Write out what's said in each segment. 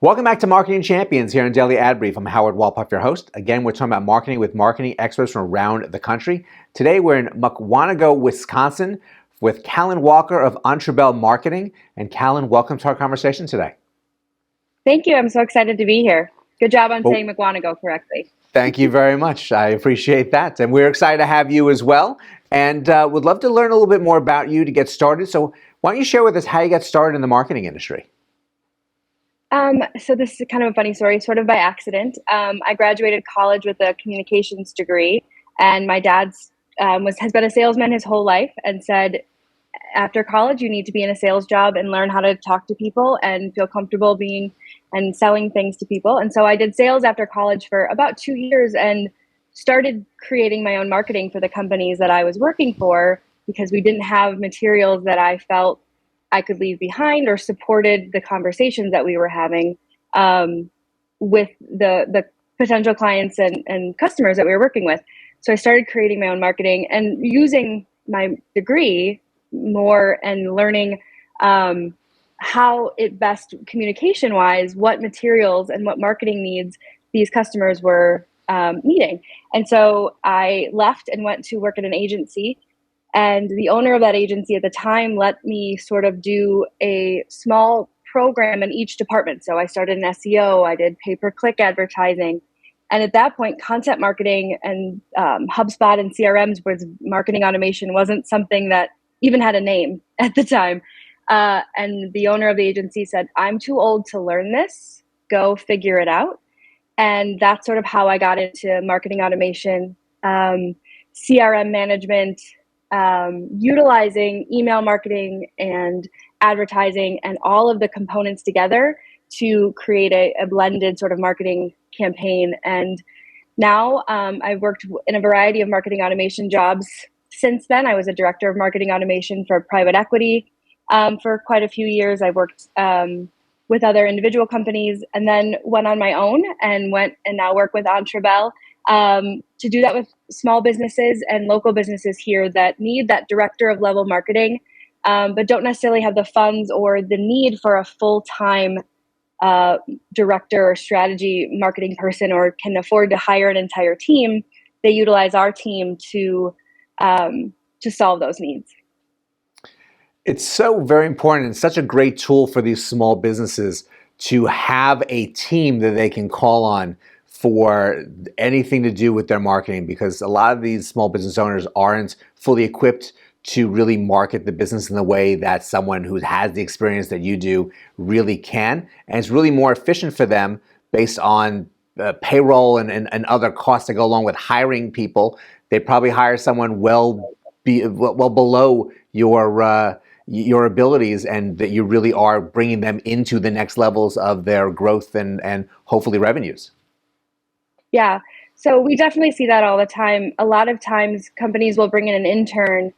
Welcome back to Marketing Champions here on Daily Ad Brief. I'm Howard Walpuff, your host. Again, we're talking about marketing with marketing experts from around the country. Today, we're in Mukwonago, Wisconsin with Calyn Walker of Entrebel Marketing. And Calyn, welcome to our conversation today. Thank you. I'm so excited to be here. Good job on Well, saying Mukwonago correctly. Thank you very much. I appreciate that. And we're excited to have you as well. And would love to learn a little bit more about you to get started. So why don't you share with us how you got started in the marketing industry? So this is kind of a funny story, sort of by accident. I graduated college with a communications degree, and my dad's has been a salesman his whole life, and said, after college, you need to be in a sales job and learn how to talk to people and feel comfortable being and selling things to people. And so I did sales after college for about 2 years and started creating my own marketing for the companies that I was working for, because we didn't have materials that I felt I could leave behind or supported the conversations that we were having with the potential clients and customers that we were working with. So I started creating my own marketing and using my degree more and learning how it best communication-wise, what materials and what marketing needs these customers were needing. And so I left and went to work at an agency. And the owner of that agency at the time let me sort of do a small program in each department. So I started in SEO, I did pay-per-click advertising. And at that point, content marketing and HubSpot and CRMs was marketing automation wasn't something that even had a name at the time. And the owner of the agency said, "I'm too old to learn this. Go figure it out." And that's sort of how I got into marketing automation, CRM management, utilizing email marketing and advertising and all of the components together to create a blended sort of marketing campaign. And now I've worked in a variety of marketing automation jobs. Since then, I was a director of marketing automation for private equity for quite a few years. I worked with other individual companies, and then went on my own and now work with Entrebel to do that with small businesses and local businesses here that need that director of level marketing, but don't necessarily have the funds or the need for a full-time director or strategy marketing person, or can afford to hire an entire team. They utilize our team to solve those needs. It's so very important and such a great tool for these small businesses to have a team that they can call on for anything to do with their marketing, because a lot of these small business owners aren't fully equipped to really market the business in the way that someone who has the experience that you do really can. And it's really more efficient for them based on payroll and other costs that go along with hiring people. They probably hire someone well below your abilities, and that you really are bringing them into the next levels of their growth and hopefully revenues. Yeah, so we definitely see that all the time. A lot of times companies will bring in an intern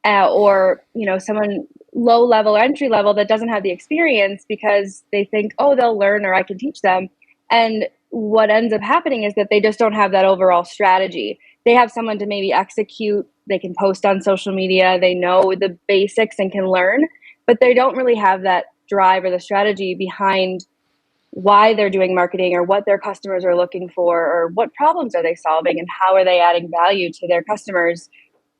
or someone low level or entry level that doesn't have the experience, because they think, oh, they'll learn or I can teach them. And what ends up happening is that they just don't have that overall strategy. They have someone to maybe execute, they can post on social media, they know the basics and can learn, but they don't really have that drive or the strategy behind why they're doing marketing, or what their customers are looking for, or what problems are they solving, and how are they adding value to their customers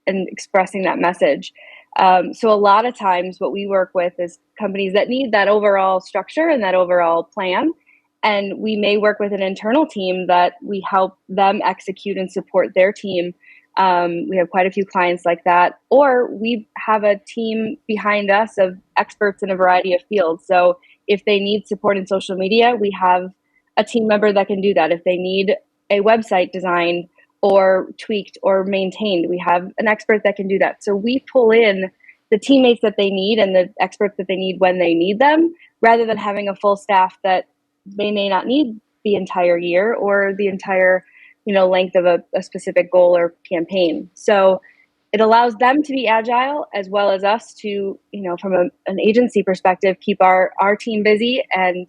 and expressing that message. So a lot of times what we work with is companies that need that overall structure and that overall plan. And we may work with an internal team that we help them execute and support their team. We have quite a few clients like that. Or we have a team behind us of experts in a variety of fields. So if they need support in social media, we have a team member that can do that. If they need a website designed or tweaked or maintained, we have an expert that can do that. So we pull in the teammates that they need and the experts that they need when they need them, rather than having a full staff that they may not need the entire year or the entire length of a specific goal or campaign. So it allows them to be agile, as well as us to, from an agency perspective, keep our team busy and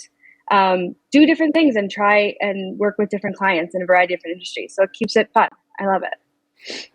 do different things and try and work with different clients in a variety of different industries. So it keeps it fun. I love it.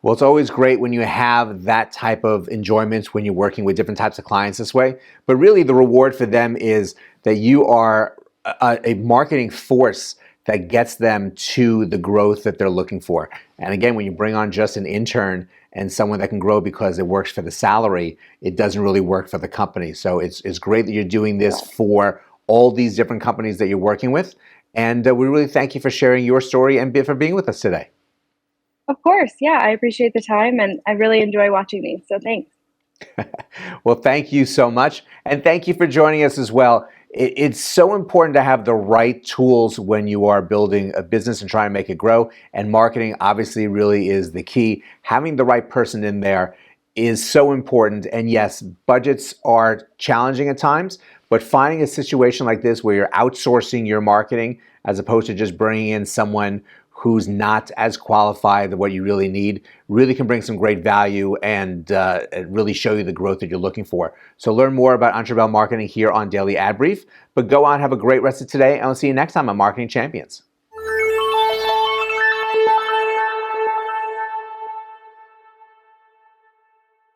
Well, it's always great when you have that type of enjoyment when you're working with different types of clients this way. But really, the reward for them is that you are a marketing force that gets them to the growth that they're looking for. And again, when you bring on just an intern and someone that can grow because it works for the salary, it doesn't really work for the company. So it's great that you're doing this for all these different companies that you're working with. And we really thank you for sharing your story and for being with us today. Of course. Yeah, I appreciate the time and I really enjoy watching these. So thanks. Well, thank you so much. And thank you for joining us as well. It's so important to have the right tools when you are building a business and trying to make it grow. And marketing obviously really is the key. Having the right person in there is so important. And yes, budgets are challenging at times, but finding a situation like this where you're outsourcing your marketing as opposed to just bringing in someone who's not as qualified as what you really need really can bring some great value and really show you the growth that you're looking for. So learn more about Entrebel Marketing here on Daily Ad Brief, but go on, have a great rest of today, and I'll see you next time on Marketing Champions.